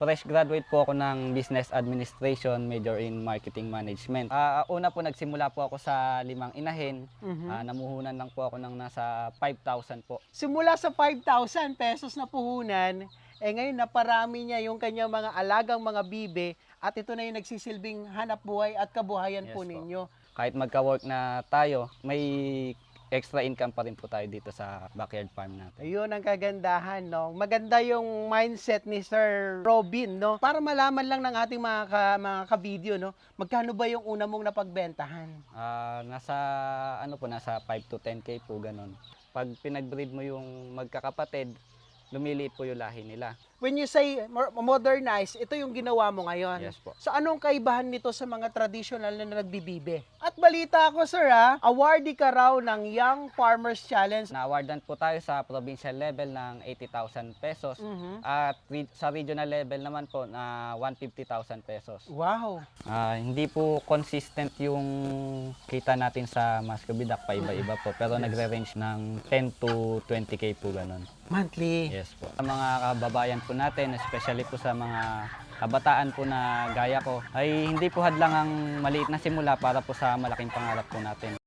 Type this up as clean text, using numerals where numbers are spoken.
Fresh graduate po ako ng Business Administration, major in Marketing Management. Una po nagsimula po ako sa Limang Inahin. Namuhunan lang po ako ng nasa 5,000 po. Simula sa 5,000 pesos na puhunan, ngayon naparami niya yung kanyang mga alagang mga bibe at ito na yung nagsisilbing hanap buhay at kabuhayan Yes po po. ninyo. Kahit magka-work na tayo, may extra income pa rin po tayo dito sa backyard farm natin. Ayun ang kagandahan, no? Maganda yung mindset ni Sir Robin, no? Para malaman lang ng ating mga ka-video, no? Magkano ba yung una mong napagbentahan? Nasa 5 to 10K po ganun. Pag pinag-breed mo yung magkakapatid, lumiliit po yung lahi nila. When you say modernize, ito yung ginawa mo ngayon. Yes po. So anong kaibahan nito sa mga traditional na nagbibibe? At balita ko, sir, awardee ka raw ng Young Farmers Challenge. Na-awardan po tayo sa provincial level ng 80,000 pesos at sa regional level naman po na 150,000 pesos. Wow! Hindi po consistent yung kita natin sa Muscovidac, pa iba-iba po, pero nagre-range ng 10 to 20K po ganun. Monthly. Yes po. Sa mga kababayan po natin, especially po sa mga kabataan po na gaya ko, ay hindi po hadlang ang maliit na simula para po sa malaking pangarap po natin.